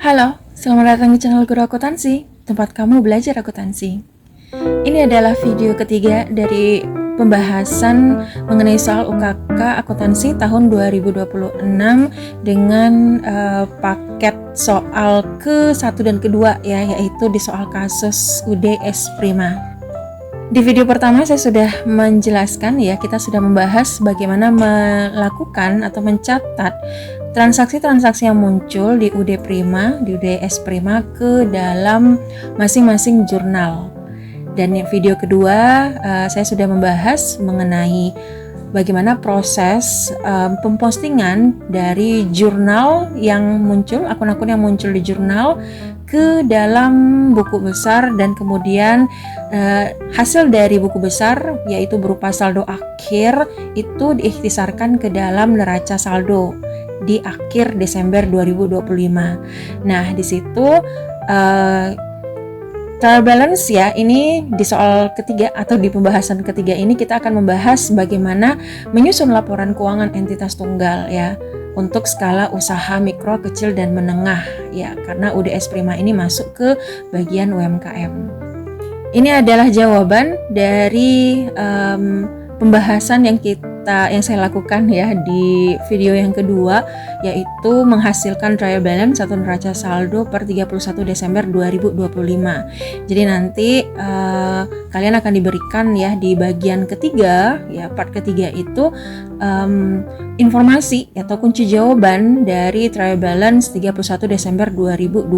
Halo, selamat datang di channel Guru Akuntansi, tempat kamu belajar akuntansi. Ini adalah video ketiga dari pembahasan mengenai soal UKK akuntansi tahun 2026 dengan paket soal ke-1 dan ke-2 ya, yaitu di soal kasus UDS Prima. Di video pertama saya sudah menjelaskan ya, kita sudah membahas bagaimana melakukan atau mencatat transaksi-transaksi yang muncul di UD Prima, di UDS Prima ke dalam masing-masing jurnal. Dan yang video kedua saya sudah membahas mengenai bagaimana proses pempostingan dari jurnal yang muncul, akun-akun yang muncul di jurnal ke dalam buku besar, dan kemudian hasil dari buku besar yaitu berupa saldo akhir itu diikhtisarkan ke dalam neraca saldo di akhir Desember 2025. Nah, di situ trial balance ya, ini di soal ketiga atau di pembahasan ketiga ini kita akan membahas bagaimana menyusun laporan keuangan entitas tunggal ya untuk skala usaha mikro, kecil, dan menengah ya, karena UDS Prima ini masuk ke bagian UMKM. Ini adalah jawaban dari pembahasan yang saya lakukan ya di video yang kedua, yaitu menghasilkan trial balance atau neraca saldo per 31 Desember 2025. Jadi nanti kalian akan diberikan ya di bagian ketiga ya, part ketiga itu informasi atau kunci jawaban dari trial balance 31 Desember 2025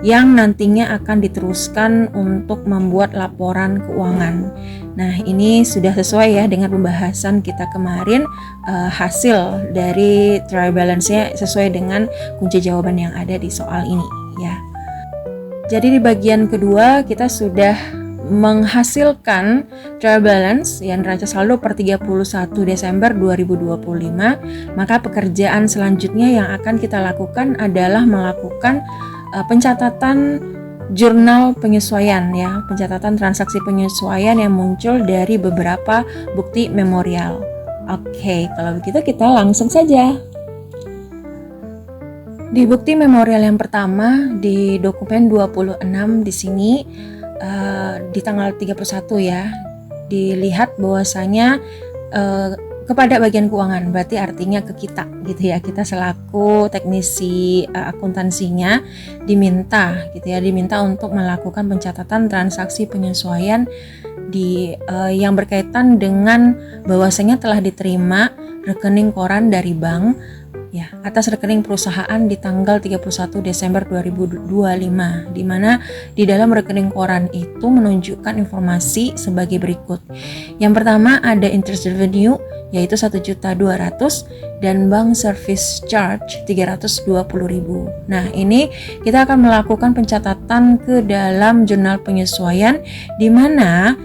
yang nantinya akan diteruskan untuk membuat laporan keuangan. Nah, ini sudah sesuai ya dengan pembahasan kita kemarin, hasil dari trial balance-nya sesuai dengan kunci jawaban yang ada di soal ini ya. Jadi di bagian kedua kita sudah menghasilkan trial balance yang neraca saldo per 31 Desember 2025, maka pekerjaan selanjutnya yang akan kita lakukan adalah melakukan pencatatan jurnal penyesuaian ya, pencatatan transaksi penyesuaian yang muncul dari beberapa bukti memorial. Oke, kalau begitu kita langsung saja. Di bukti memorial yang pertama di dokumen 26 di sini di tanggal 31 ya, dilihat bahwasanya kepada bagian keuangan, berarti artinya ke kita gitu ya, kita selaku teknisi akuntansinya diminta gitu ya, diminta untuk melakukan pencatatan transaksi penyesuaian di yang berkaitan dengan bahwasanya telah diterima rekening koran dari bank ya atas rekening perusahaan di tanggal 31 Desember 2025, di mana di dalam rekening koran itu menunjukkan informasi sebagai berikut. Yang pertama ada interest revenue yaitu 1.200.000 dan bank service charge 320.000. Nah, ini kita akan melakukan pencatatan ke dalam jurnal penyesuaian di mana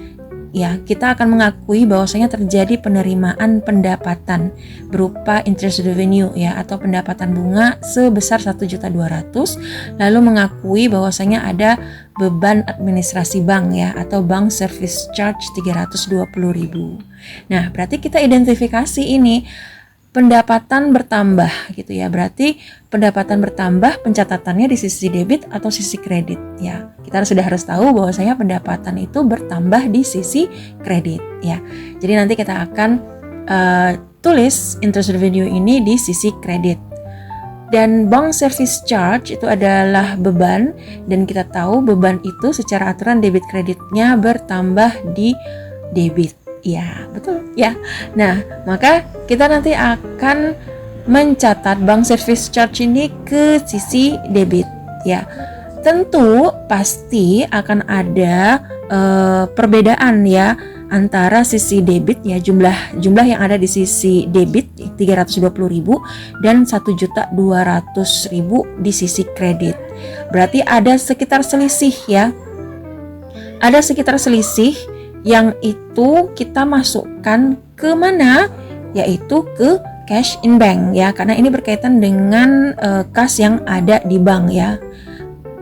ya, kita akan mengakui bahwasanya terjadi penerimaan pendapatan berupa interest revenue ya atau pendapatan bunga sebesar 1.200.000, lalu mengakui bahwasanya ada beban administrasi bank ya atau bank service charge 320.000. Nah, berarti kita identifikasi ini pendapatan bertambah gitu ya. Berarti pendapatan bertambah pencatatannya di sisi debit atau sisi kredit ya. Kita sudah harus tahu bahwasanya pendapatan itu bertambah di sisi kredit ya. Jadi nanti kita akan tulis interest revenue ini di sisi kredit. Dan bank service charge itu adalah beban, dan kita tahu beban itu secara aturan debit kreditnya bertambah di debit. Ya, betul ya. Nah, maka kita nanti akan mencatat bank service charge ini ke sisi debit ya. Tentu pasti akan ada perbedaan ya antara sisi debit ya, jumlah yang ada di sisi debit 320.000 dan 1.200.000 di sisi kredit. Berarti ada sekitar selisih ya. Ada sekitar selisih yang itu kita masukkan ke mana? Yaitu ke cash in bank ya, karena ini berkaitan dengan kas yang ada di bank ya.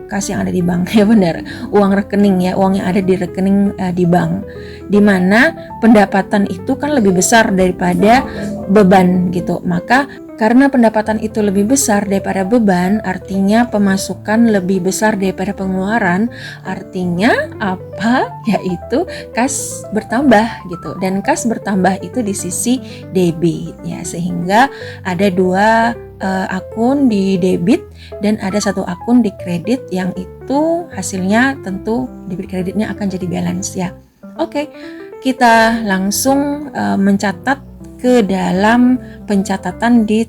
Kas yang ada di bank ya, benar, uang rekening ya, uang yang ada di rekening di bank, dimana pendapatan itu kan lebih besar daripada beban gitu, maka Karena pendapatan itu lebih besar daripada beban, artinya pemasukan lebih besar daripada pengeluaran, artinya apa? Yaitu kas bertambah gitu. Dan kas bertambah itu di sisi debit ya, sehingga ada dua akun di debit dan ada satu akun di kredit, yang itu hasilnya tentu debit kreditnya akan jadi balance ya. Oke, kita langsung mencatat ke dalam pencatatan di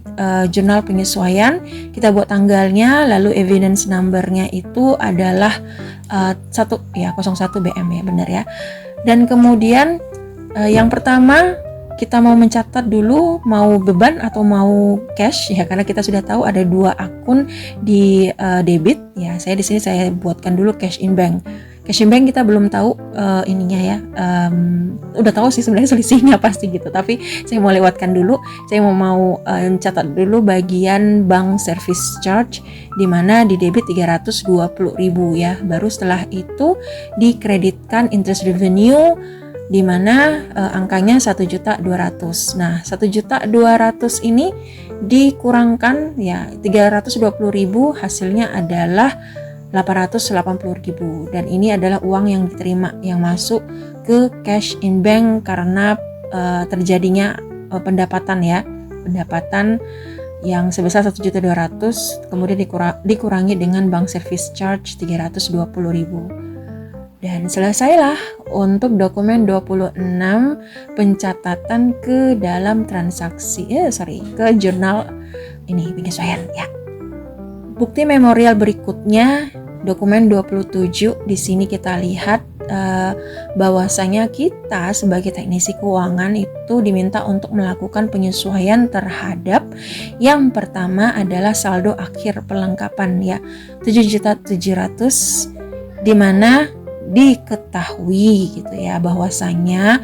jurnal penyesuaian. Kita buat tanggalnya, lalu evidence number-nya itu adalah 01 BM ya, benar ya. Dan kemudian yang pertama kita mau mencatat dulu mau beban atau mau cash ya, karena kita sudah tahu ada dua akun di debit ya. Saya di sini saya buatkan dulu cash in bank. Cash in bank kita belum tahu ininya ya, udah tahu sih sebenarnya selisihnya pasti gitu, tapi saya mau lewatkan dulu. Saya mau catat dulu bagian bank service charge, di mana di debit 320.000 ya. Baru setelah itu dikreditkan interest revenue, di mana angkanya 1.200.000. Nah, 1.200.000 ini dikurangkan ya 320.000, hasilnya adalah 880.000, dan ini adalah uang yang diterima yang masuk ke cash in bank karena terjadinya pendapatan yang sebesar 1.200.000 kemudian dikurangi dengan bank service charge 320.000. Dan selesailah untuk dokumen 26 pencatatan ke dalam transaksi ke jurnal ini penyesuaian ya. Bukti memorial berikutnya dokumen 27. Di sini kita lihat bahwasanya kita sebagai teknisi keuangan itu diminta untuk melakukan penyesuaian terhadap yang pertama adalah saldo akhir perlengkapan ya, 7.700.000, di mana diketahui gitu ya bahwasanya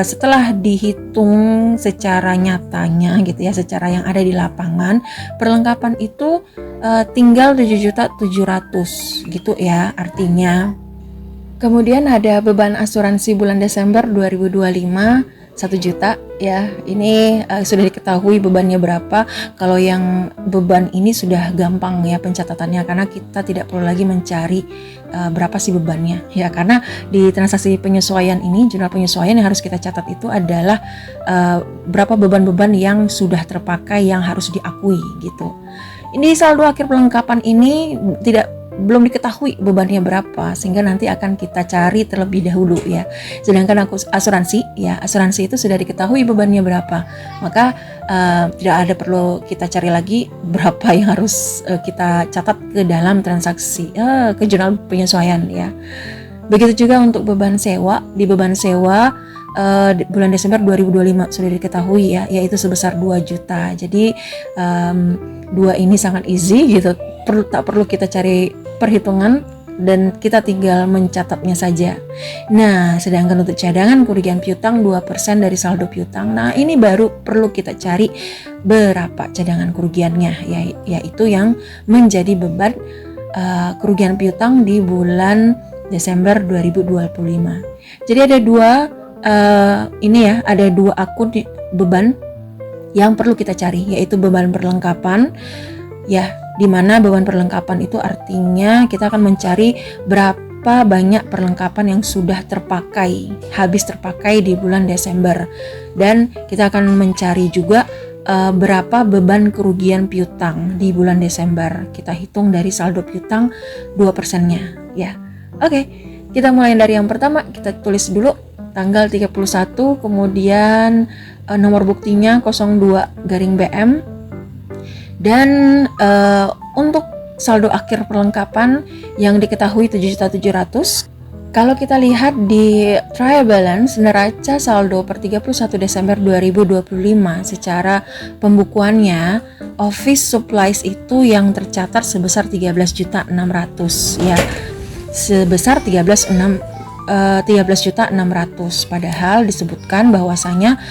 setelah dihitung secara nyatanya gitu ya, secara yang ada di lapangan, perlengkapan itu tinggal 7.700.000 gitu ya artinya. Kemudian ada beban asuransi bulan Desember 2025 1 juta ya. Ini sudah diketahui bebannya berapa. Kalau yang beban ini sudah gampang ya pencatatannya, karena kita tidak perlu lagi mencari berapa sih bebannya ya, karena di transaksi penyesuaian ini, jurnal penyesuaian yang harus kita catat itu adalah berapa beban-beban yang sudah terpakai yang harus diakui gitu. Ini saldo akhir perlengkapan ini belum diketahui bebannya berapa, sehingga nanti akan kita cari terlebih dahulu ya. Sedangkan asuransi itu sudah diketahui bebannya berapa, maka tidak ada perlu kita cari lagi berapa yang harus kita catat ke dalam transaksi ke jurnal penyesuaian ya. Begitu juga untuk beban sewa. Di beban sewa bulan Desember 2025 sudah diketahui ya, yaitu sebesar 2 juta. Jadi 2 ini sangat easy gitu, tak perlu kita cari perhitungan dan kita tinggal mencatatnya saja. Nah, sedangkan untuk cadangan kerugian piutang 2% dari saldo piutang. Nah, ini baru perlu kita cari berapa cadangan kerugiannya, yaitu yang menjadi beban kerugian piutang di bulan Desember 2025. Jadi ada ada dua akun beban yang perlu kita cari, yaitu beban perlengkapan ya, di mana beban perlengkapan itu artinya kita akan mencari berapa banyak perlengkapan yang sudah habis terpakai di bulan Desember, dan kita akan mencari juga berapa beban kerugian piutang di bulan Desember. Kita hitung dari saldo piutang 2%-nya ya. Oke, kita mulai dari yang pertama. Kita tulis dulu tanggal 31, kemudian nomor buktinya 02-BM. Dan untuk saldo akhir perlengkapan yang diketahui 7.700.000. Kalau kita lihat di trial balance neraca saldo per 31 Desember 2025 secara pembukuannya, office supplies itu yang tercatat sebesar 13.600.000 ya. Sebesar 13.600.000, padahal disebutkan bahwasanya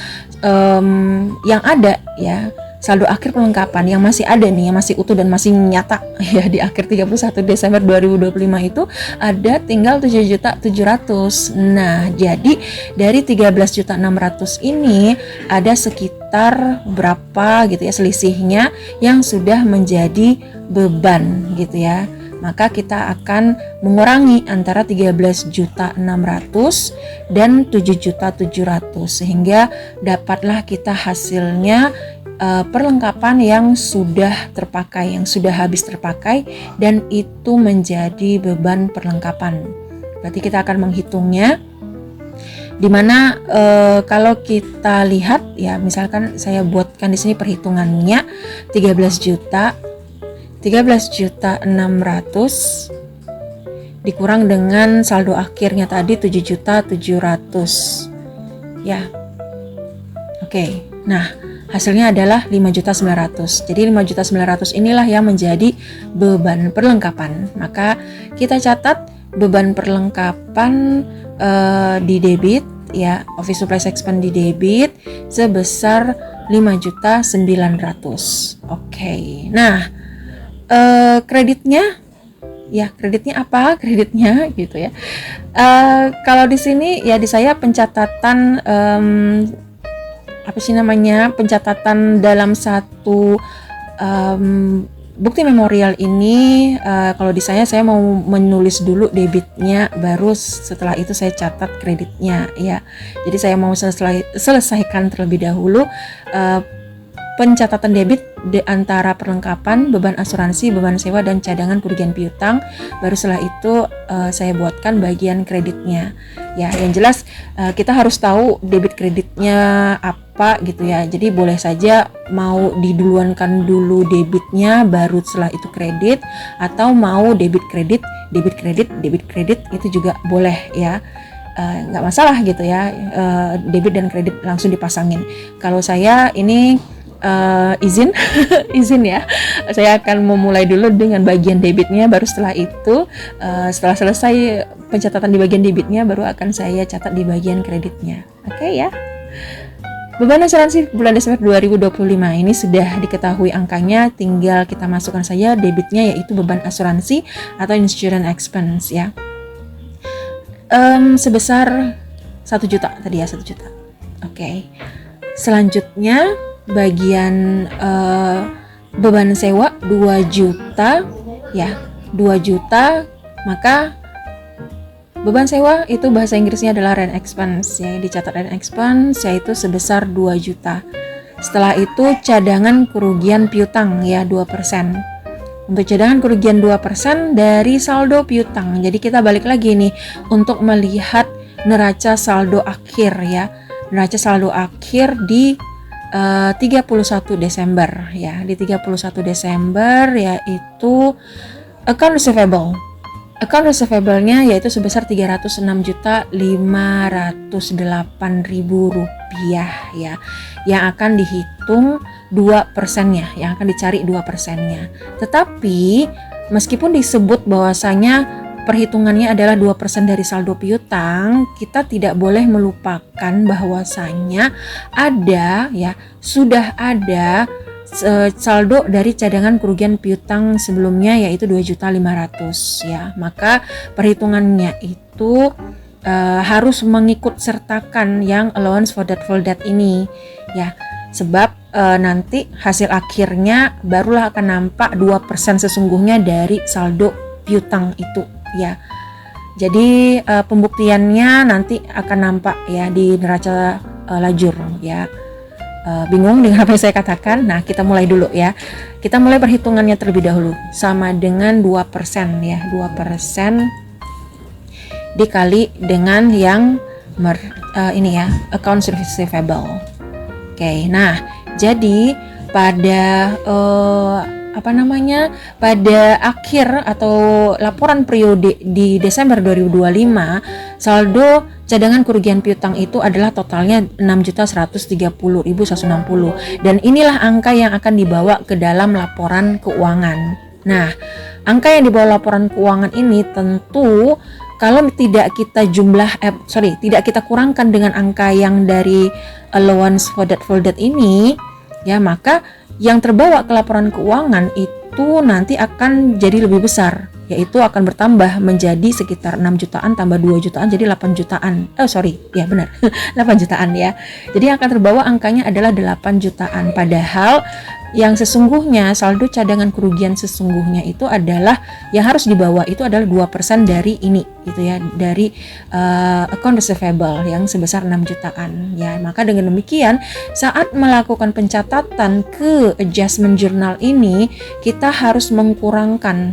yang ada ya, saldo akhir perlengkapan yang masih ada nih, yang masih utuh dan masih nyata ya di akhir 31 Desember 2025 itu ada tinggal 7.700.000. Nah, jadi dari 13.600.000 ini ada sekitar sekitar berapa gitu ya selisihnya yang sudah menjadi beban gitu ya. Maka kita akan mengurangi antara 13.600.000 dan 7.700.000 sehingga dapatlah kita hasilnya perlengkapan yang sudah terpakai, yang sudah habis terpakai, dan itu menjadi beban perlengkapan. Berarti kita akan menghitungnya, dimana kalau kita lihat ya, misalkan saya buatkan di sini perhitungannya 13.600.000 dikurang dengan saldo akhirnya tadi 7.700.000 ya. Oke. Nah, hasilnya adalah 5.900.000. Jadi 5.900.000 inilah yang menjadi beban perlengkapan. Maka kita catat beban perlengkapan di debit ya, office supplies expense di debit sebesar 5.900.000. Oke. Nah, kreditnya apa? Kreditnya gitu ya. Kalau di sini ya di saya pencatatan pencatatan dalam satu bukti memorial ini, kalau di saya mau menulis dulu debitnya, baru setelah itu saya catat kreditnya ya. Jadi saya mau selesaikan terlebih dahulu pencatatan debit di antara perlengkapan, beban asuransi, beban sewa, dan cadangan kerugian piutang. Baru setelah itu saya buatkan bagian kreditnya. Ya, yang jelas kita harus tahu debit kreditnya apa gitu ya. Jadi boleh saja mau diduluankan dulu debitnya, baru setelah itu kredit, atau mau debit kredit itu juga boleh ya. Nggak masalah gitu ya, debit dan kredit langsung dipasangin. Kalau saya ini izin ya, saya akan memulai dulu dengan bagian debitnya, baru setelah itu setelah selesai pencatatan di bagian debitnya, baru akan saya catat di bagian kreditnya. Oke ya. Beban asuransi bulan Desember 2025 ini sudah diketahui angkanya, tinggal kita masukkan saja debitnya, yaitu beban asuransi atau insurance expense ya, sebesar 1 juta tadi ya, 1 juta. Oke. Selanjutnya bagian beban sewa 2 juta ya, 2 juta. Maka beban sewa itu bahasa Inggrisnya adalah rent expense ya, dicatat rent expense yaitu sebesar 2 juta. Setelah itu cadangan kerugian piutang ya, 2%. Untuk cadangan kerugian 2% dari saldo piutang. Jadi kita balik lagi nih untuk melihat neraca saldo akhir ya. Neraca saldo akhir di 31 Desember ya. Di 31 Desember yaitu account receivable. Account receivable-nya yaitu sebesar 306.508.000 rupiah ya. Yang akan dihitung 2%-nya, yang akan dicari 2%-nya. Tetapi meskipun disebut bahwasanya perhitungannya adalah 2% dari saldo piutang, kita tidak boleh melupakan bahwasanya sudah ada saldo dari cadangan kerugian piutang sebelumnya, yaitu 2.500.000 ya. Maka perhitungannya itu harus mengikut sertakan yang allowance for doubtful debt ini ya. Sebab nanti hasil akhirnya barulah akan nampak 2% sesungguhnya dari saldo piutang itu ya. Jadi pembuktiannya nanti akan nampak ya di neraca lajur ya. Bingung dengan apa yang saya katakan? Nah, kita mulai dulu ya. Kita mulai perhitungannya terlebih dahulu. Sama dengan 2% ya. 2% dikali dengan yang ini ya, account receivable. Oke, nah jadi pada pada akhir atau laporan periode di Desember 2025, saldo cadangan kerugian piutang itu adalah totalnya 6.130.160, dan inilah angka yang akan dibawa ke dalam laporan keuangan. Nah, angka yang dibawa laporan keuangan ini tentu kalau tidak kita tidak kita kurangkan dengan angka yang dari allowance for doubtful debt ini ya, maka yang terbawa ke laporan keuangan itu nanti akan jadi lebih besar yaitu akan bertambah menjadi sekitar 6 jutaan tambah 2 jutaan jadi 8 jutaan. Ya benar. 8 jutaan ya. Jadi yang akan terbawa angkanya adalah 8 jutaan. Padahal yang sesungguhnya saldo cadangan kerugian sesungguhnya itu adalah yang harus dibawa itu adalah 2% dari ini gitu ya, dari account receivable yang sebesar 6 jutaan ya. Maka dengan demikian saat melakukan pencatatan ke adjustment journal ini kita harus mengkurangkan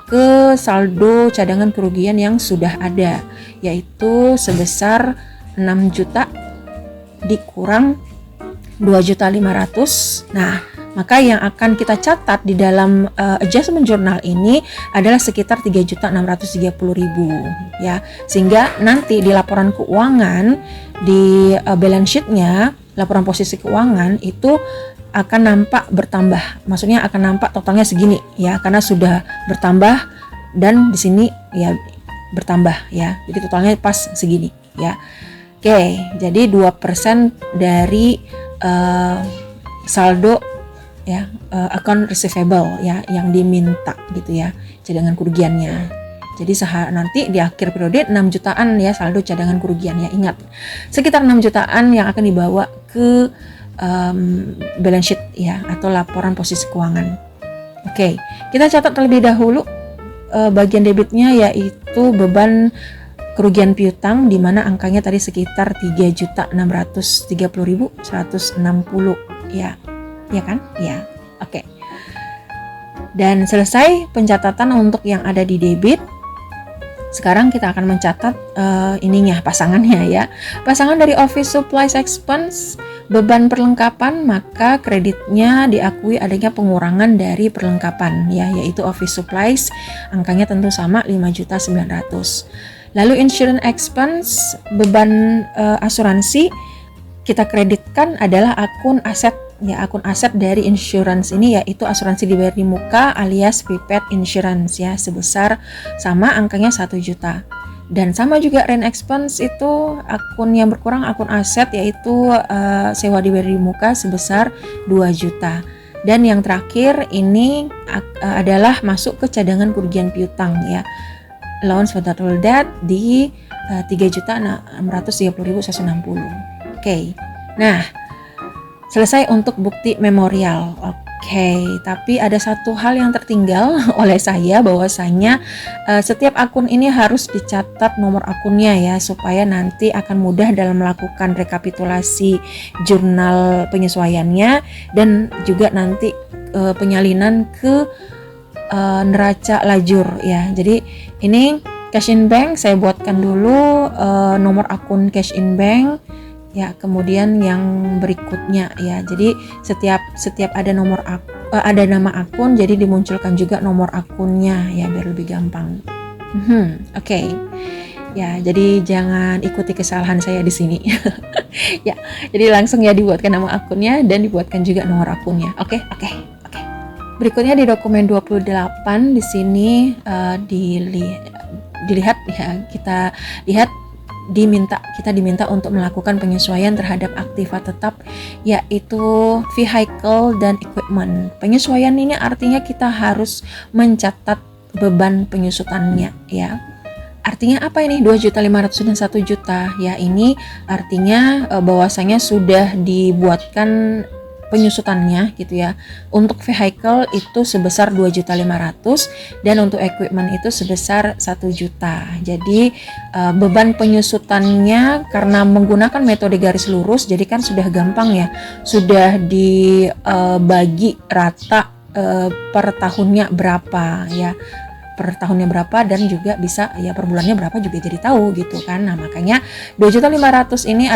ke saldo cadangan kerugian yang sudah ada, yaitu sebesar 6 juta dikurang 2.500.000. Nah, maka yang akan kita catat di dalam adjustment journal ini adalah sekitar 3.630.000 ya. Sehingga nanti di laporan keuangan di balance sheet-nya, laporan posisi keuangan itu akan nampak bertambah. Maksudnya akan nampak totalnya segini ya, karena sudah bertambah dan di sini ya bertambah ya. Jadi totalnya pas segini ya. Oke, jadi 2% dari saldo ya, account receivable ya yang diminta gitu ya, cadangan kerugiannya. Jadi nanti di akhir periode 6 jutaan ya saldo cadangan kerugiannya. Ingat, sekitar 6 jutaan yang akan dibawa ke balance sheet ya, atau laporan posisi keuangan. Oke, kita catat terlebih dahulu bagian debitnya, yaitu beban kerugian piutang, di mana angkanya tadi sekitar 3.630.160 ya. Ya kan? Ya. Oke. Dan selesai pencatatan untuk yang ada di debit. Sekarang kita akan mencatat pasangannya ya. Pasangan dari office supplies expense, beban perlengkapan, maka kreditnya diakui adanya pengurangan dari perlengkapan ya, yaitu office supplies, angkanya tentu sama 5.900.000. Lalu insurance expense, beban asuransi, kita kreditkan adalah akun aset ya, akun aset dari insurance ini, yaitu asuransi dibayar di muka alias prepaid insurance ya, sebesar sama angkanya 1 juta. Dan sama juga rent expense itu akun yang berkurang, akun aset, yaitu sewa dibayar di muka sebesar 2 juta. Dan yang terakhir ini adalah masuk ke cadangan kerugian piutang ya, allowance for total debt di 3.630.160. Oke. Nah, selesai untuk bukti memorial. Oke, tapi ada satu hal yang tertinggal oleh saya, bahwasanya setiap akun ini harus dicatat nomor akunnya ya, supaya nanti akan mudah dalam melakukan rekapitulasi jurnal penyesuaiannya dan juga nanti penyalinan ke neraca lajur ya. Jadi ini cash in bank saya buatkan dulu nomor akun cash in bank ya, kemudian yang berikutnya ya. Jadi setiap ada ada nama akun, jadi dimunculkan juga nomor akunnya ya, biar lebih gampang. Oke. Ya, jadi jangan ikuti kesalahan saya di sini. Ya, jadi langsung ya dibuatkan nama akunnya dan dibuatkan juga nomor akunnya. Oke. Berikutnya di dokumen 28 di sini dilihat ya, kita lihat kita diminta untuk melakukan penyesuaian terhadap aktiva tetap, yaitu vehicle dan equipment. Penyesuaian ini artinya kita harus mencatat beban penyusutannya ya. Artinya apa ini? 2.500.000 dan 1 juta ya. Ini artinya bahwasanya sudah dibuatkan penyusutannya gitu ya. Untuk vehicle itu sebesar 2.500.000 dan untuk equipment itu sebesar 1 juta. Jadi beban penyusutannya karena menggunakan metode garis lurus, jadi kan sudah gampang ya, sudah dibagi rata per tahunnya berapa ya, dan juga bisa ya per bulannya berapa juga jadi tahu gitu kan. Nah, makanya 2.500.000 ini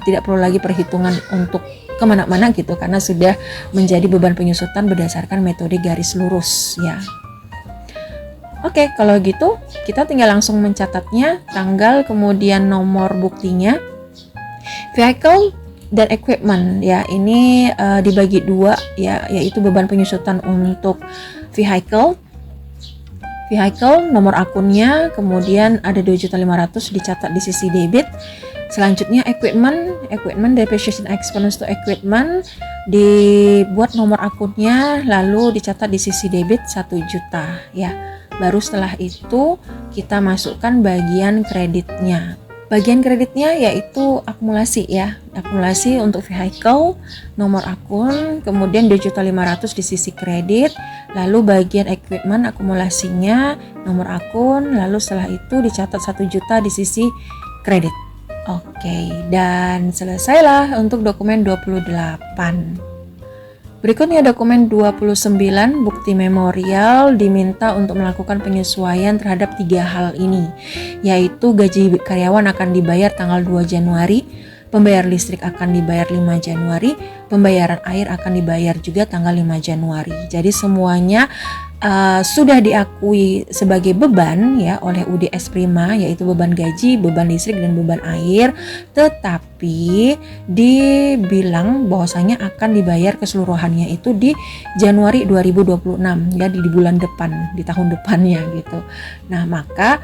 tidak perlu lagi perhitungan untuk kemana-mana gitu, karena sudah menjadi beban penyusutan berdasarkan metode garis lurus ya. Oke, kalau gitu kita tinggal langsung mencatatnya, tanggal kemudian nomor buktinya. Vehicle dan equipment ya, ini dibagi dua ya, yaitu beban penyusutan untuk vehicle nomor akunnya, kemudian ada 2.500.000 dicatat di sisi debit. Selanjutnya equipment depreciation expense to equipment dibuat nomor akunnya lalu dicatat di sisi debit 1 juta ya. Baru setelah itu kita masukkan bagian kreditnya. Bagian kreditnya yaitu akumulasi ya. Akumulasi untuk vehicle, nomor akun, kemudian 2.500.000 di sisi kredit, lalu bagian equipment akumulasinya, nomor akun, lalu setelah itu dicatat 1 juta di sisi kredit. Oke, dan selesailah untuk dokumen 28. Berikutnya dokumen 29, bukti memorial diminta untuk melakukan penyesuaian terhadap 3 hal ini, yaitu gaji karyawan akan dibayar tanggal 2 Januari, pembayar listrik akan dibayar 5 Januari, pembayaran air akan dibayar juga tanggal 5 Januari. Jadi semuanya sudah diakui sebagai beban ya oleh UDS Prima, yaitu beban gaji, beban listrik, dan beban air, tetapi dibilang bahwasanya akan dibayar keseluruhannya itu di Januari 2026 ya, di bulan depan, di tahun depannya gitu. Nah, maka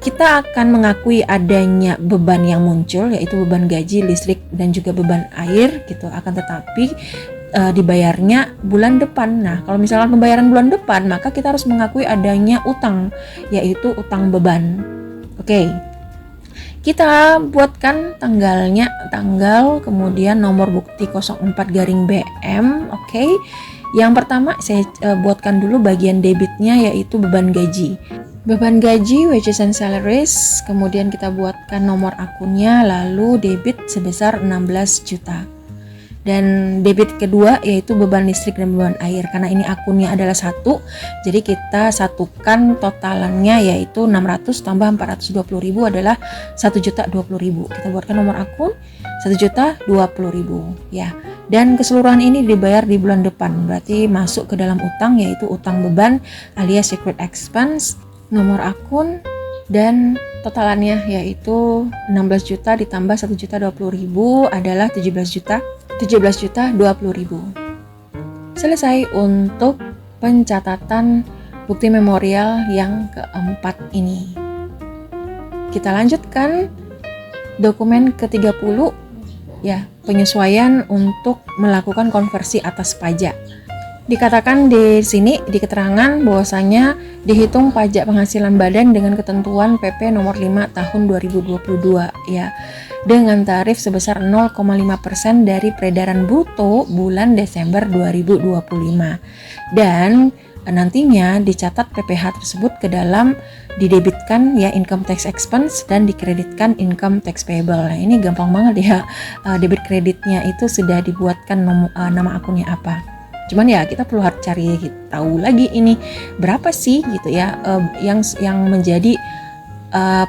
kita akan mengakui adanya beban yang muncul, yaitu beban gaji, listrik, dan juga beban air gitu, akan tetapi dibayarnya bulan depan. Nah, kalau misalnya pembayaran bulan depan, maka kita harus mengakui adanya utang, yaitu utang beban. Oke. Kita buatkan tanggal, kemudian nomor bukti 04-BM. Oke. Yang pertama saya buatkan dulu bagian debitnya, yaitu beban gaji. Beban gaji, wages and salaries, kemudian kita buatkan nomor akunnya, lalu debit sebesar 16 juta. Dan debit kedua yaitu beban listrik dan beban air. Karena ini akunnya adalah satu, jadi kita satukan totalannya yaitu 600 tambah 420.000 adalah 1.020.000. Kita buatkan nomor akun 1.020.000 ya. Dan keseluruhan ini dibayar di bulan depan, berarti masuk ke dalam utang, yaitu utang beban alias secret expense, nomor akun, dan totalannya yaitu 16 juta ditambah 1.020.000 adalah 17.020.000. Selesai untuk pencatatan bukti memorial yang keempat ini. Kita lanjutkan dokumen ke-30 ya, penyesuaian untuk melakukan konversi atas pajak. Dikatakan di sini di keterangan bahwasanya dihitung pajak penghasilan badan dengan ketentuan PP nomor 5 tahun 2022 ya, dengan tarif sebesar 0,5% dari peredaran bruto bulan Desember 2025. Dan nantinya dicatat PPh tersebut ke dalam didebitkan ya income tax expense dan dikreditkan income tax payable. Nah, ini gampang banget ya, debit kreditnya itu sudah dibuatkan nama akunnya apa. Cuman ya kita perlu cari tahu lagi ini berapa sih gitu ya, yang menjadi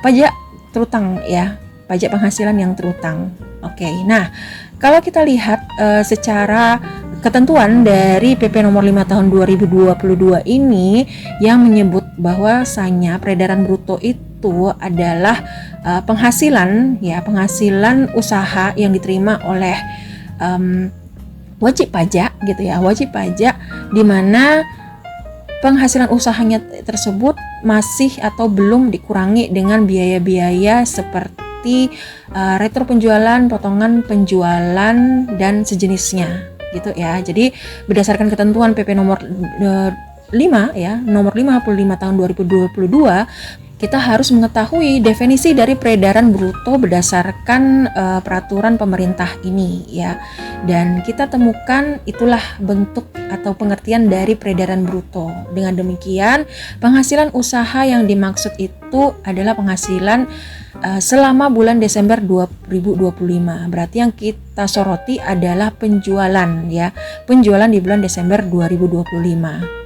pajak terutang ya, pajak penghasilan yang terutang. Oke, nah kalau kita lihat secara ketentuan dari PP nomor 5 tahun 2022 ini yang menyebut bahwasanya peredaran bruto itu adalah penghasilan usaha yang diterima oleh wajib pajak gitu ya, wajib pajak di mana penghasilan usahanya tersebut masih atau belum dikurangi dengan biaya-biaya seperti retro penjualan, potongan penjualan, dan sejenisnya gitu ya. Jadi berdasarkan ketentuan PP nomor 5 ya, nomor 55 tahun 2022, kita harus mengetahui definisi dari peredaran bruto berdasarkan peraturan pemerintah ini ya. Dan kita temukan itulah bentuk atau pengertian dari peredaran bruto. Dengan demikian, penghasilan usaha yang dimaksud itu adalah penghasilan selama bulan Desember 2025. Berarti yang kita soroti adalah penjualan ya. Penjualan di bulan Desember 2025.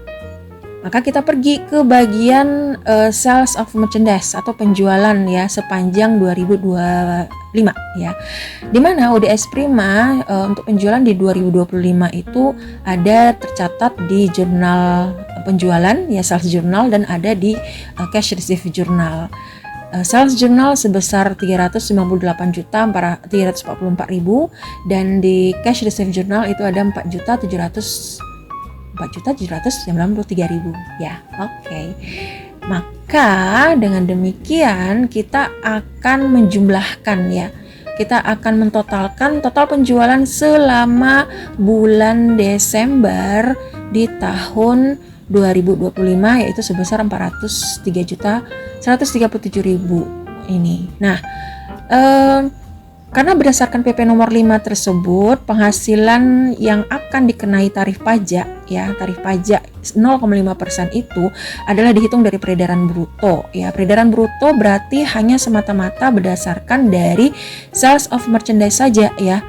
Maka kita pergi ke bagian sales of merchandise atau penjualan ya sepanjang 2025 ya. Dimana ODS Prima untuk penjualan di 2025 itu ada tercatat di jurnal penjualan ya, sales journal, dan ada di cash receive journal. Sales journal sebesar 398.344.000 dan di cash receive journal itu ada 4.793.000 ya. Oke. Maka dengan demikian kita akan menjumlahkan ya. Kita akan mentotalkan total penjualan selama bulan Desember di tahun 2025, yaitu sebesar 403.137.000 ini. Nah, karena berdasarkan PP nomor 5 tersebut, penghasilan yang akan dikenai tarif pajak ya, tarif pajak 0,5% itu adalah dihitung dari peredaran bruto ya. Peredaran bruto berarti hanya semata-mata berdasarkan dari sales of merchandise saja ya.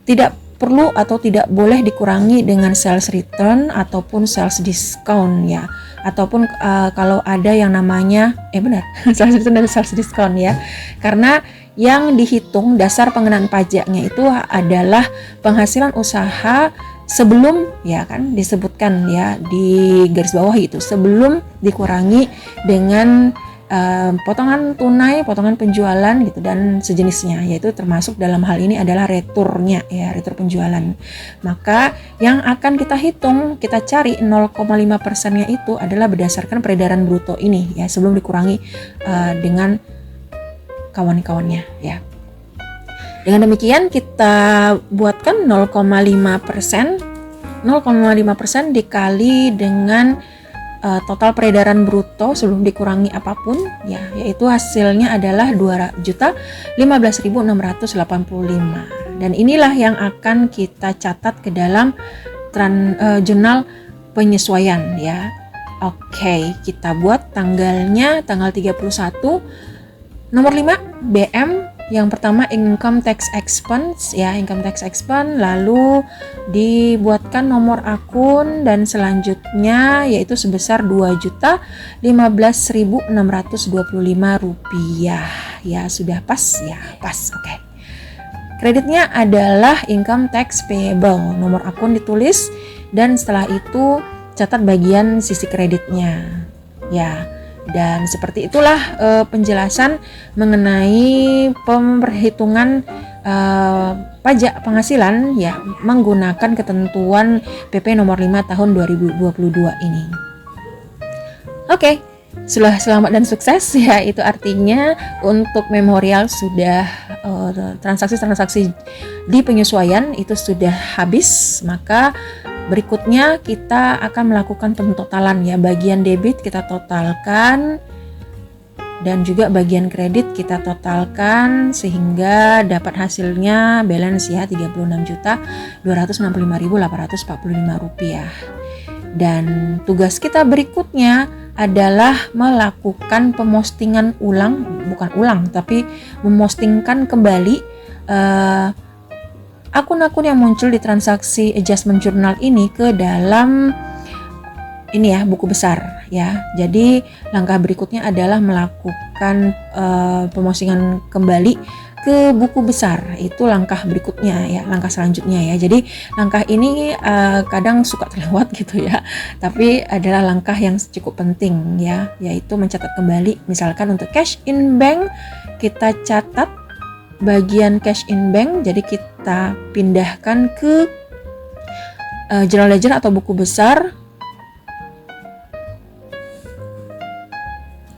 Tidak perlu atau tidak boleh dikurangi dengan sales return ataupun sales discount ya. Ataupun kalau ada yang namanya benar sales return dan sales discount ya. Karena yang dihitung dasar pengenaan pajaknya itu adalah penghasilan usaha sebelum ya kan disebutkan ya di garis bawah itu, sebelum dikurangi dengan potongan tunai, potongan penjualan gitu dan sejenisnya, yaitu termasuk dalam hal ini adalah returnya ya, retur penjualan. Maka yang akan kita hitung, kita cari 0,5%-nya itu adalah berdasarkan peredaran bruto ini ya, sebelum dikurangi dengan kawan-kawannya ya. Dengan demikian kita buatkan 0,5% dikali dengan total peredaran bruto sebelum dikurangi apapun ya, yaitu hasilnya adalah 2.015.685. Dan inilah yang akan kita catat ke dalam jurnal penyesuaian ya. Oke, kita buat tanggalnya tanggal 31. Nomor 5, BM. Yang pertama income tax expense ya, income tax expense, lalu dibuatkan nomor akun dan selanjutnya yaitu sebesar Rp2.015.625 ya. Sudah pas ya, pas. Oke. Kreditnya adalah income tax payable, nomor akun ditulis dan setelah itu catat bagian sisi kreditnya ya. Dan seperti itulah penjelasan mengenai perhitungan pajak penghasilan ya, menggunakan ketentuan PP nomor 5 tahun 2022 ini. Oke, sudah selamat dan sukses ya, itu artinya untuk memorial sudah transaksi-transaksi di penyesuaian itu sudah habis. Maka berikutnya kita akan melakukan pentotalan ya, bagian debit kita totalkan dan juga bagian kredit kita totalkan sehingga dapat hasilnya balance ya Rp3.265.845. Dan tugas kita berikutnya adalah melakukan pemostingan tapi memostingkan kembali akun-akun yang muncul di transaksi adjustment journal ini ke dalam ini ya, buku besar ya. Jadi langkah berikutnya adalah melakukan pemostingan kembali ke buku besar. Itu langkah berikutnya ya, langkah selanjutnya ya. Jadi langkah ini kadang suka terlewat gitu ya, tapi adalah langkah yang cukup penting ya, yaitu mencatat kembali. Misalkan untuk cash in bank kita catat bagian cash in bank, jadi kita pindahkan ke journal ledger atau buku besar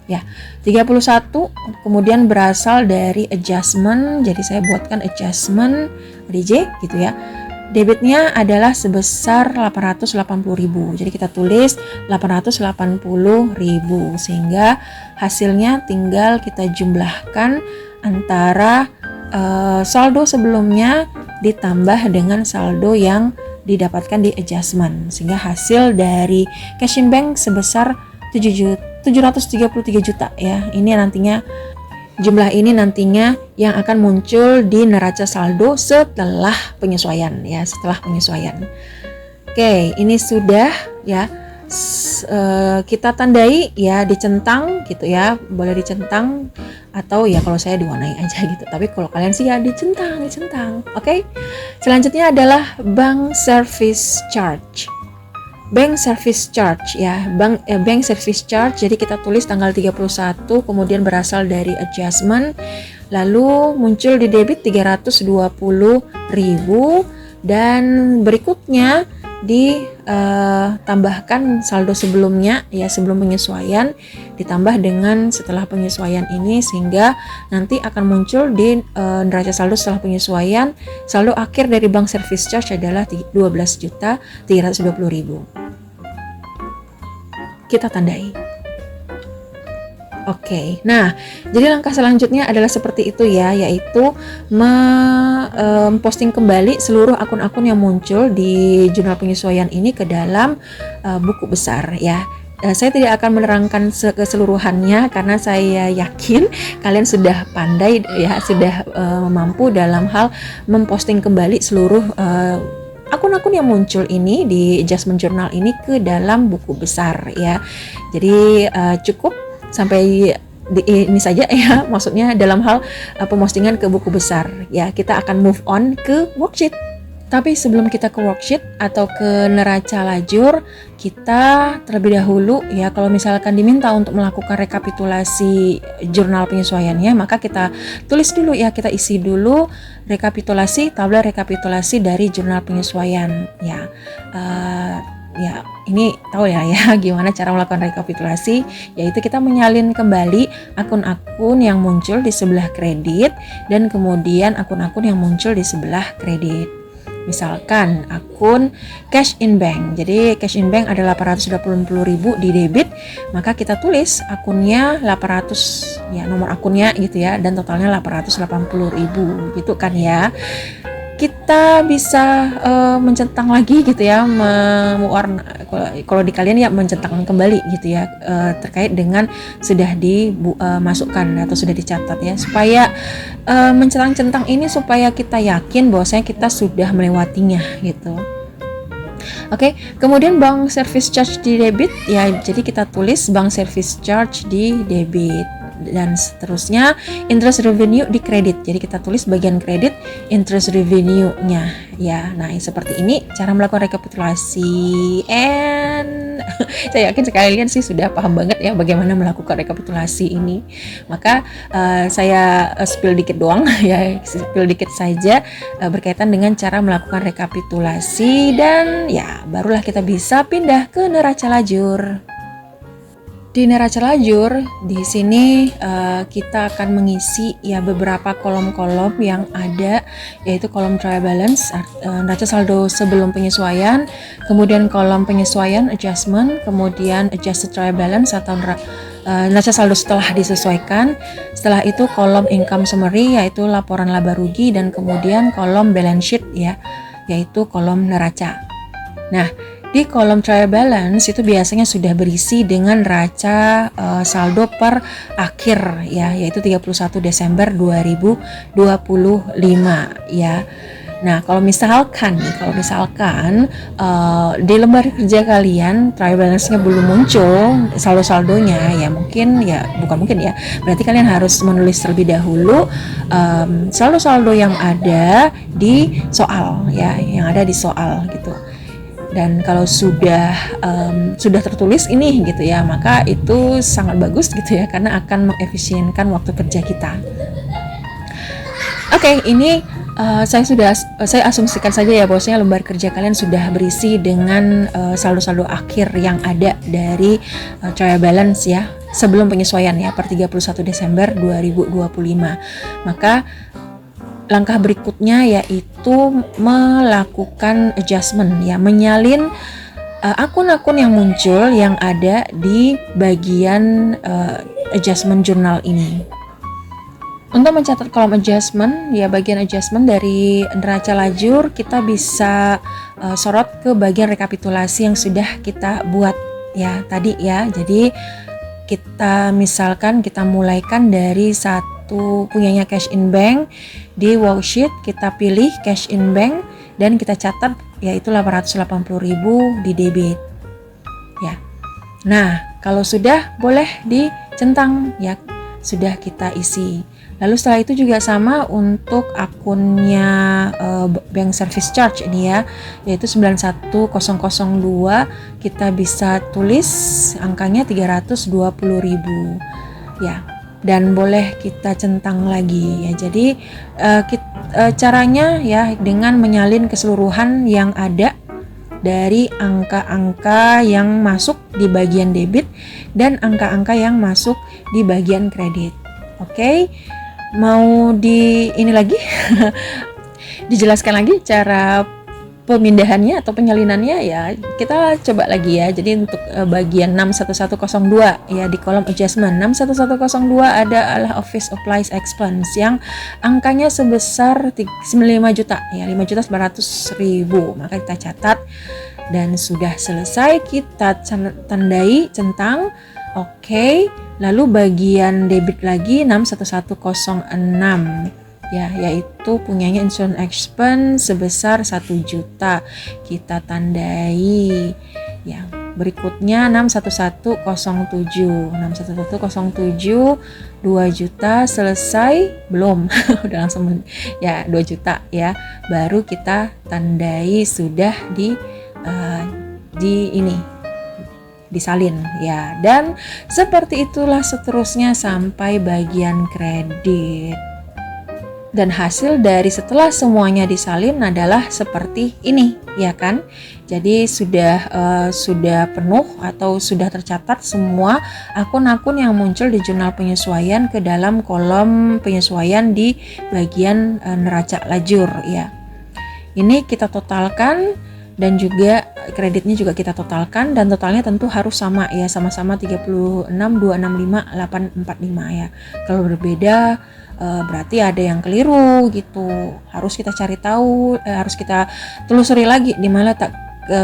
ya. 31 kemudian berasal dari adjustment, jadi saya buatkan adjustment DJ gitu ya. Debitnya adalah sebesar 880.000, jadi kita tulis 880.000 sehingga hasilnya tinggal kita jumlahkan antara saldo sebelumnya ditambah dengan saldo yang didapatkan di adjustment, sehingga hasil dari cash in bank sebesar 733 juta ya. Ini nantinya jumlah ini nantinya yang akan muncul di neraca saldo setelah penyesuaian ya, setelah penyesuaian. Oke, ini sudah ya. Kita tandai ya, dicentang gitu ya, boleh dicentang atau ya kalau saya diwarnai aja gitu, tapi kalau kalian sih ya dicentang. Oke. Selanjutnya adalah bank service charge. Bank service charge ya, bank service charge, jadi kita tulis tanggal 31 kemudian berasal dari adjustment, lalu muncul di debit 320.000 dan berikutnya ditambahkan saldo sebelumnya ya, sebelum penyesuaian ditambah dengan setelah penyesuaian ini, sehingga nanti akan muncul di neraca saldo setelah penyesuaian, saldo akhir dari bank service charge adalah 12.320.000. Kita tandai. Oke, nah jadi langkah selanjutnya adalah seperti itu ya, yaitu memposting kembali seluruh akun-akun yang muncul di jurnal penyesuaian ini ke dalam buku besar ya. Saya tidak akan menerangkan keseluruhannya karena saya yakin kalian sudah pandai ya, sudah mampu dalam hal memposting kembali seluruh akun-akun yang muncul ini di adjustment journal ini ke dalam buku besar ya. Jadi cukup sampai ini saja ya, maksudnya dalam hal pemostingan ke buku besar ya. Kita akan move on ke worksheet. Tapi sebelum kita ke worksheet atau ke neraca lajur, kita terlebih dahulu ya, kalau misalkan diminta untuk melakukan rekapitulasi jurnal penyesuaiannya, maka kita tulis dulu ya, kita isi dulu rekapitulasi, tabel rekapitulasi dari jurnal penyesuaian ya. Ya, ini tahu ya gimana cara melakukan rekapitulasi, yaitu kita menyalin kembali akun-akun yang muncul di sebelah kredit dan kemudian akun-akun yang muncul di sebelah kredit. Misalkan akun cash in bank, jadi cash in bank ada 880.000 di debit, maka kita tulis akunnya 800 ya, nomor akunnya gitu ya, dan totalnya 880.000 gitu kan ya. Kita bisa mencentang lagi gitu ya, mewarna, kalau di kalian ya mencentang kembali gitu ya, terkait dengan sudah dimasukkan atau sudah dicatat ya, supaya mencentang-centang ini supaya kita yakin bahwasanya kita sudah melewatinya gitu. Oke, kemudian bank service charge di debit ya, jadi kita tulis bank service charge di debit, dan seterusnya interest revenue di kredit. Jadi kita tulis bagian kredit interest revenue-nya ya. Nah, seperti ini cara melakukan rekapitulasi, and saya yakin sekalian sih sudah paham banget ya bagaimana melakukan rekapitulasi ini. Maka saya spill dikit doang ya, spill dikit saja berkaitan dengan cara melakukan rekapitulasi, dan ya barulah kita bisa pindah ke neraca lajur. Di neraca lajur, di sini kita akan mengisi ya beberapa kolom-kolom yang ada, yaitu kolom trial balance, neraca saldo sebelum penyesuaian, kemudian kolom penyesuaian adjustment, kemudian adjusted trial balance atau neraca saldo setelah disesuaikan. Setelah itu kolom income summary, yaitu laporan laba rugi, dan kemudian kolom balance sheet ya, yaitu kolom neraca. Nah, di kolom trial balance itu biasanya sudah berisi dengan neraca saldo per akhir ya, yaitu 31 Desember 2025 ya. Nah, kalau misalkan di lembar kerja kalian trial balance-nya belum muncul saldo-saldonya ya, berarti kalian harus menulis terlebih dahulu saldo-saldo yang ada di soal ya, yang ada di soal gitu. Dan kalau sudah tertulis ini gitu ya, maka itu sangat bagus gitu ya, karena akan mengefisienkan waktu kerja kita. Oke, ini saya asumsikan saja ya bahwasanya lembar kerja kalian sudah berisi dengan saldo-saldo akhir yang ada dari trial balance ya, sebelum penyesuaian ya, per 31 Desember 2025. Maka langkah berikutnya yaitu melakukan adjustment ya, menyalin akun-akun yang muncul yang ada di bagian adjustment journal ini. Untuk mencatat kolom adjustment ya, bagian adjustment dari neraca lajur, kita bisa sorot ke bagian rekapitulasi yang sudah kita buat ya tadi ya. Jadi kita mulaikan dari punyanya cash in bank. Di worksheet kita pilih cash in bank dan kita catat yaitu 880.000 di debit ya. Nah, kalau sudah boleh dicentang ya, sudah kita isi. Lalu setelah itu juga sama untuk akunnya bank service charge ini ya, yaitu 91002, kita bisa tulis angkanya 320.000 ya. Dan boleh kita centang lagi ya. Jadi caranya ya dengan menyalin keseluruhan yang ada dari angka-angka yang masuk di bagian debit dan angka-angka yang masuk di bagian kredit. Oke, mau ini lagi dijelaskan lagi cara pemindahannya atau penyalinannya ya, kita coba lagi ya. Jadi untuk bagian 61102 ya, di kolom adjustment 61102 adalah office supplies expense yang angkanya sebesar 95 juta ya, 5.900.000. Maka kita catat dan sudah selesai kita tandai centang. Oke, lalu bagian debit lagi 61106 ya, yaitu punyanya insurance expense sebesar 1 juta. Kita tandai ya. Berikutnya 61107 2 juta selesai belum? Udah langsung ya 2 juta ya. Baru kita tandai sudah di ini disalin ya. Dan seperti itulah seterusnya sampai bagian kredit. Dan hasil dari setelah semuanya disalin adalah seperti ini, ya kan? Jadi sudah penuh atau sudah tercatat semua akun-akun yang muncul di jurnal penyesuaian ke dalam kolom penyesuaian di bagian neraca lajur, ya. Ini kita totalkan dan juga kreditnya juga kita totalkan, dan totalnya tentu harus sama ya, sama-sama 36.265.845 ya. Kalau berbeda berarti ada yang keliru gitu. Harus kita cari tahu, harus kita telusuri lagi di mana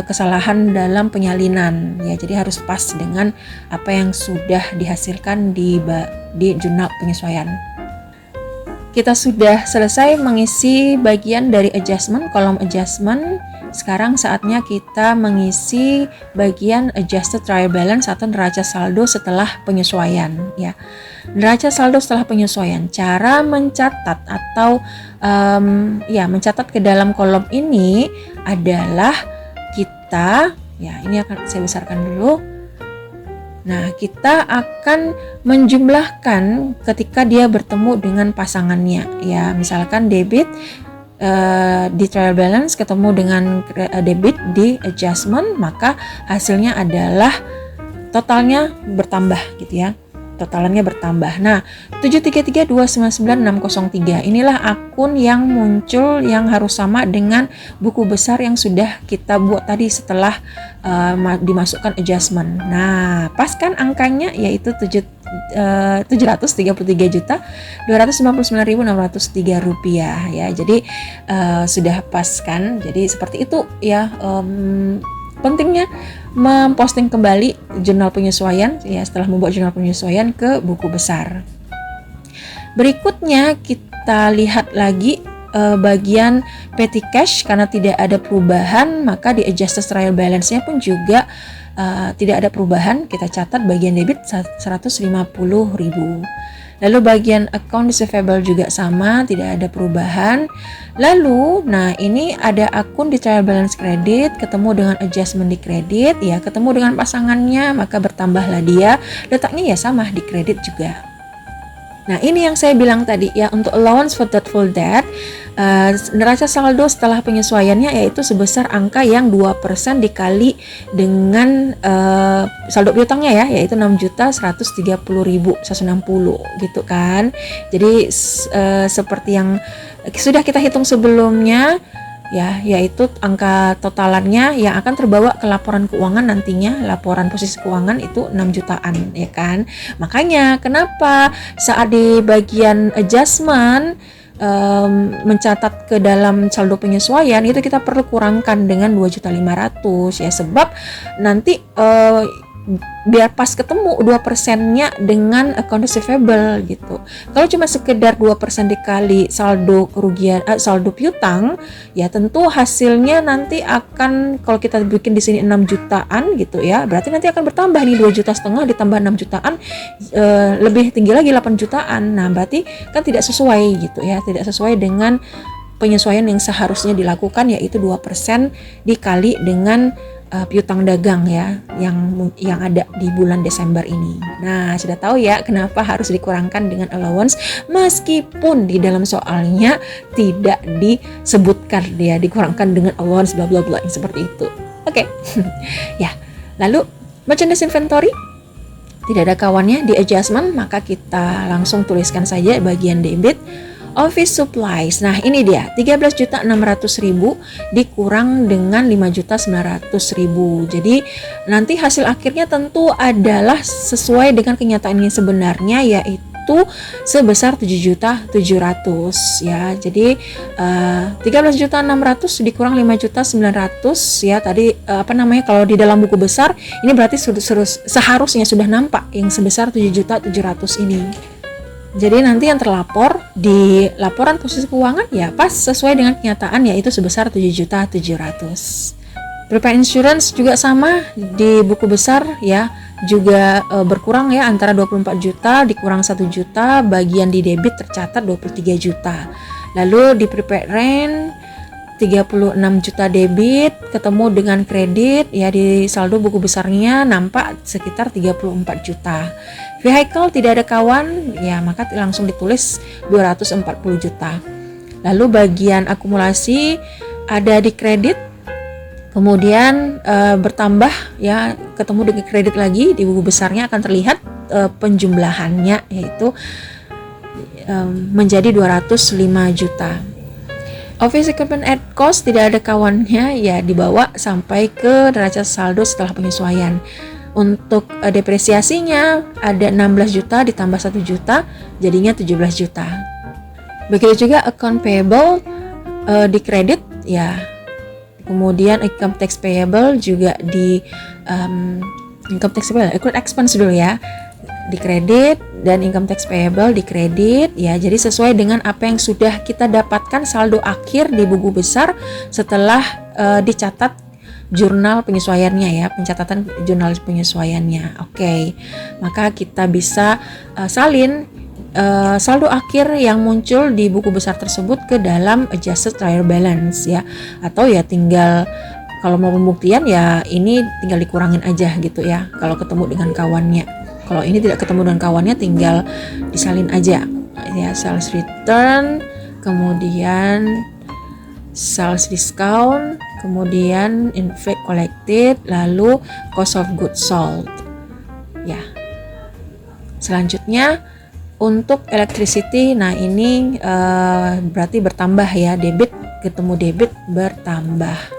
kesalahan dalam penyalinan ya. Jadi harus pas dengan apa yang sudah dihasilkan di jurnal penyesuaian. Kita sudah selesai mengisi bagian dari adjustment, kolom adjustment. Sekarang saatnya kita mengisi bagian adjusted trial balance atau neraca saldo setelah penyesuaian ya. Neraca saldo setelah penyesuaian, cara mencatat atau mencatat ke dalam kolom ini adalah kita ya, ini akan saya besarkan dulu. Nah, kita akan menjumlahkan ketika dia bertemu dengan pasangannya ya. Misalkan debit di trial balance ketemu dengan debit di adjustment, maka hasilnya adalah totalnya bertambah gitu ya. Totalannya bertambah. Nah, 733299603 inilah akun yang muncul yang harus sama dengan buku besar yang sudah kita buat tadi setelah dimasukkan adjustment. Nah, pas kan angkanya yaitu 733.299.603 rupiah ya. Jadi sudah pas kan. Jadi seperti itu ya. Pentingnya memposting kembali jurnal penyesuaian ya, setelah membuat jurnal penyesuaian ke buku besar. Berikutnya kita lihat lagi bagian petty cash. Karena tidak ada perubahan, maka di adjusted trial balance-nya pun juga tidak ada perubahan. Kita catat bagian debit 150.000. Lalu bagian account receivable juga sama, tidak ada perubahan. Lalu, nah ini ada akun di trial balance kredit, ketemu dengan adjustment di kredit, ya ketemu dengan pasangannya, maka bertambahlah dia. Letaknya ya sama di kredit juga. Nah, ini yang saya bilang tadi ya, untuk allowance for doubtful debt, neraca saldo setelah penyesuaiannya yaitu sebesar angka yang 2% dikali dengan saldo piutangnya ya, yaitu 6.130.160 gitu kan. Jadi seperti yang sudah kita hitung sebelumnya ya, yaitu angka totalannya yang akan terbawa ke laporan keuangan nantinya, laporan posisi keuangan itu 6 jutaan ya kan. Makanya kenapa saat di bagian adjustment mencatat ke dalam saldo penyesuaian itu kita perlu kurangkan dengan 2.500.000 ya, sebab nanti biar pas ketemu 2%-nya dengan account receivable gitu. Kalau cuma sekedar 2% dikali saldo kerugian, saldo piutang, ya tentu hasilnya nanti akan, kalau kita bikin di sini 6 jutaan gitu ya, berarti nanti akan bertambah nih 2,5 juta ditambah 6 jutaan, lebih tinggi lagi 8 jutaan. Nah, berarti kan tidak sesuai gitu ya, tidak sesuai dengan penyesuaian yang seharusnya dilakukan, yaitu 2% dikali dengan piutang dagang ya yang ada di bulan Desember ini. Nah, sudah tahu ya kenapa harus dikurangkan dengan allowance, meskipun di dalam soalnya tidak disebutkan dia dikurangkan dengan allowance bla bla bla seperti itu. Oke. Ya. Lalu merchandise inventory tidak ada kawannya di adjustment, maka kita langsung tuliskan saja bagian debit. Office supplies. Nah, ini dia 13.600.000 dikurang dengan 5.900.000. Jadi nanti hasil akhirnya tentu adalah sesuai dengan kenyataan yang sebenarnya, yaitu sebesar 7.700.000 ya. Jadi 13.600.000 dikurang 5.900.000 ya. Tadi kalau di dalam buku besar ini berarti seharusnya sudah nampak yang sebesar 7.700.000 ini. Jadi nanti yang terlapor di laporan posisi keuangan ya pas sesuai dengan kenyataan, yaitu sebesar 7.700.000. Prepaid insurance juga sama di buku besar ya, juga berkurang ya, antara 24 juta dikurang 1 juta, bagian di debit tercatat 23 juta. Lalu di prepaid rent 36 juta debit ketemu dengan kredit ya, di saldo buku besarnya nampak sekitar 34 juta. Vehicle tidak ada kawan ya, maka langsung ditulis 240 juta. Lalu bagian akumulasi ada di kredit, kemudian bertambah ya, ketemu dengan kredit lagi, di buku besarnya akan terlihat penjumlahannya, yaitu menjadi 205 juta. Office equipment at cost tidak ada kawannya ya, dibawa sampai ke neraca saldo setelah penyesuaian. Untuk depresiasinya ada 16 juta ditambah 1 juta jadinya 17 juta. Begitu juga account payable di kredit ya. Kemudian income tax payable juga di income tax payable, accrued expense dulu ya, di kredit, dan income tax payable di kredit ya. Jadi sesuai dengan apa yang sudah kita dapatkan saldo akhir di buku besar setelah dicatat jurnal penyesuaiannya ya, pencatatan jurnal penyesuaiannya. Oke. Maka kita bisa salin saldo akhir yang muncul di buku besar tersebut ke dalam adjusted trial balance ya, atau ya tinggal kalau mau pembuktian ya ini tinggal dikurangin aja gitu ya kalau ketemu dengan kawannya. Kalau ini tidak ketemu dengan kawannya tinggal disalin aja ya, sales return, kemudian sales discount, kemudian invoice collected, lalu cost of goods sold ya. Selanjutnya untuk electricity, nah ini berarti bertambah ya, debit ketemu debit bertambah.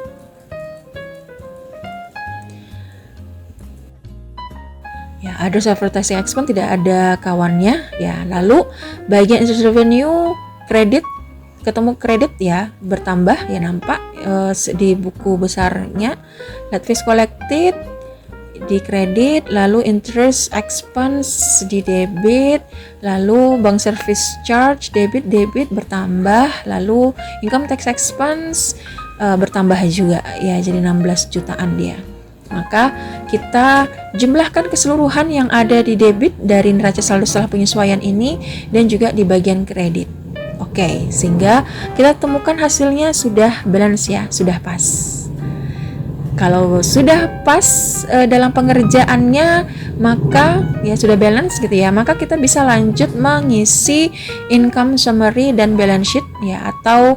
Ya, address advertising expense tidak ada kawannya ya. Lalu bagian interest revenue, kredit ketemu kredit ya, bertambah ya, nampak di buku besarnya. Late fees collected di kredit, lalu interest expense di debit, lalu bank service charge debit bertambah, lalu income tax expense bertambah juga ya, jadi 16 jutaan dia. Maka kita jumlahkan keseluruhan yang ada di debit dari neraca saldo setelah penyesuaian ini dan juga di bagian kredit. Oke, sehingga kita temukan hasilnya sudah balance ya, sudah pas. Kalau sudah pas dalam pengerjaannya, maka ya sudah balance gitu ya, maka kita bisa lanjut mengisi income summary dan balance sheet ya, atau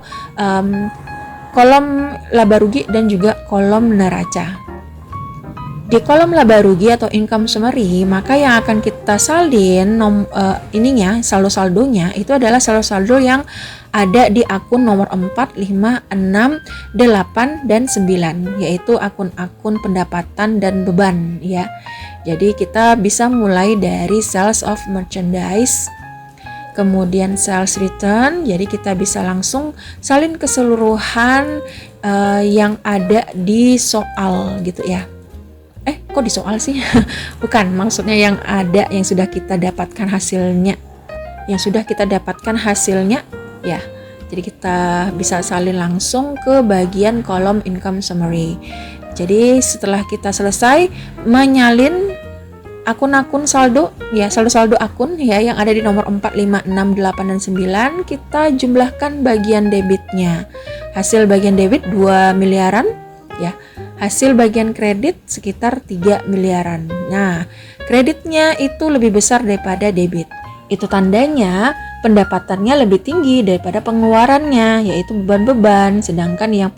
kolom laba rugi dan juga kolom neraca. Di kolom laba rugi atau income summary, maka yang akan kita salin saldo-saldonya itu adalah saldo-saldo yang ada di akun nomor 4, 5, 6, 8, dan 9, yaitu akun-akun pendapatan dan beban ya. Jadi kita bisa mulai dari sales of merchandise, kemudian sales return, jadi kita bisa langsung salin keseluruhan yang ada di soal gitu ya. Kok di soal sih? Bukan, maksudnya yang ada, yang sudah kita dapatkan hasilnya. Ya. Jadi kita bisa salin langsung ke bagian kolom income summary. Jadi setelah kita selesai menyalin akun-akun saldo, ya saldo-saldo akun ya yang ada di nomor 4, 5, 6, 8, dan 9, kita jumlahkan bagian debitnya. Hasil bagian debit 2 miliaran ya. Hasil bagian kredit sekitar 3 miliaran. Nah, kreditnya itu lebih besar daripada debit. Itu tandanya pendapatannya lebih tinggi daripada pengeluarannya, yaitu beban-beban, sedangkan yang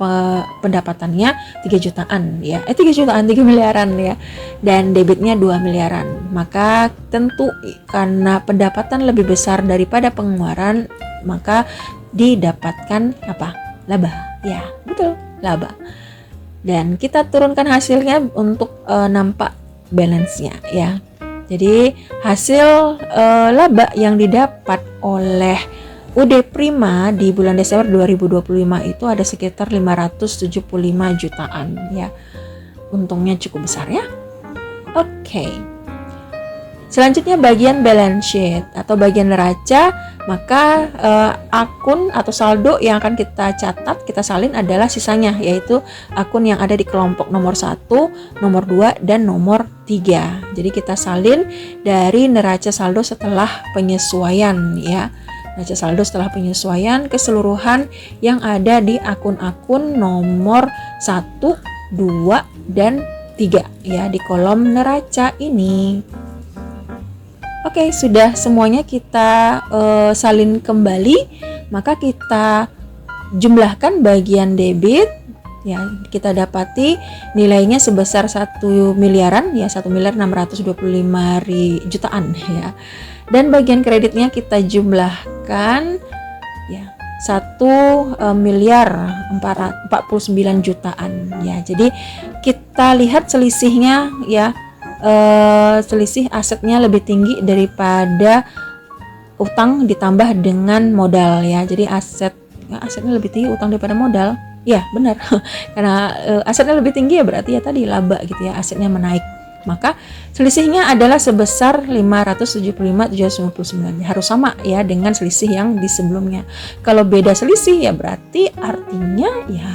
pendapatannya 3 jutaan ya, 3 jutaan, 3 miliaran ya, dan debitnya 2 miliaran. Maka tentu karena pendapatan lebih besar daripada pengeluaran, maka didapatkan apa? Laba. Ya, betul, laba. Dan kita turunkan hasilnya untuk nampak balance-nya ya. Jadi hasil laba yang didapat oleh UD Prima di bulan Desember 2025 itu ada sekitar 575 jutaan ya. Untungnya cukup besar ya. Oke. Selanjutnya bagian balance sheet atau bagian neraca, maka akun atau saldo yang akan kita catat, kita salin adalah sisanya, yaitu akun yang ada di kelompok nomor 1, nomor 2, dan nomor 3. Jadi kita salin dari neraca saldo setelah penyesuaian ya. Neraca saldo setelah penyesuaian keseluruhan yang ada di akun-akun nomor 1, 2, dan 3 ya di kolom neraca ini. Oke, sudah semuanya kita salin kembali, maka kita jumlahkan bagian debit ya, kita dapati nilainya sebesar 1 miliaran ya, 1.625.000 jutaan ya. Dan bagian kreditnya kita jumlahkan ya, 1.049 jutaan ya. Jadi kita lihat selisihnya ya, selisih asetnya lebih tinggi daripada utang ditambah dengan modal ya. Jadi asetnya lebih tinggi utang daripada modal. Ya benar, karena asetnya lebih tinggi ya berarti ya tadi laba gitu ya, asetnya menaik. Maka selisihnya adalah sebesar 575.799. Harus sama ya dengan selisih yang di sebelumnya. Kalau beda selisih ya berarti artinya ya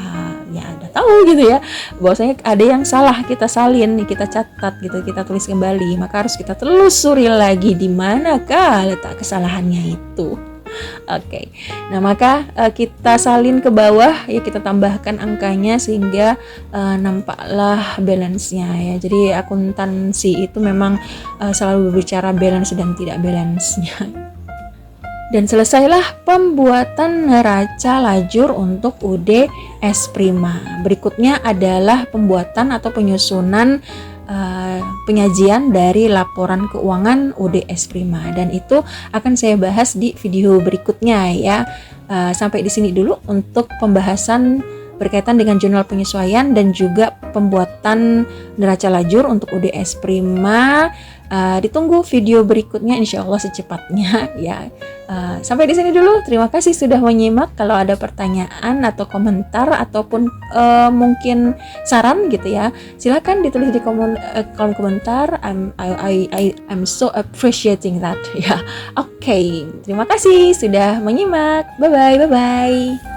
udah tahu gitu ya, bahwasanya ada yang salah, kita salin, kita catat gitu, kita tulis kembali. Maka harus kita telusuri lagi di manakah letak kesalahannya itu. Oke. Nah, maka kita salin ke bawah ya, kita tambahkan angkanya sehingga nampaklah balance-nya ya. Jadi akuntansi itu memang selalu berbicara balance dan tidak balance-nya. Dan selesailah pembuatan neraca lajur untuk UD S Prima. Berikutnya adalah pembuatan atau penyusunan penyajian dari laporan keuangan UDS Prima, dan itu akan saya bahas di video berikutnya ya. Sampai di sini dulu untuk pembahasan berkaitan dengan jurnal penyesuaian dan juga pembuatan neraca lajur untuk UDS Prima. Ditunggu video berikutnya insya Allah secepatnya ya. Sampai di sini dulu. Terima kasih sudah menyimak. Kalau ada pertanyaan atau komentar ataupun mungkin saran gitu ya, silakan ditulis di kolom komentar. I'm so appreciating that ya. Oke, terima kasih sudah menyimak. Bye bye.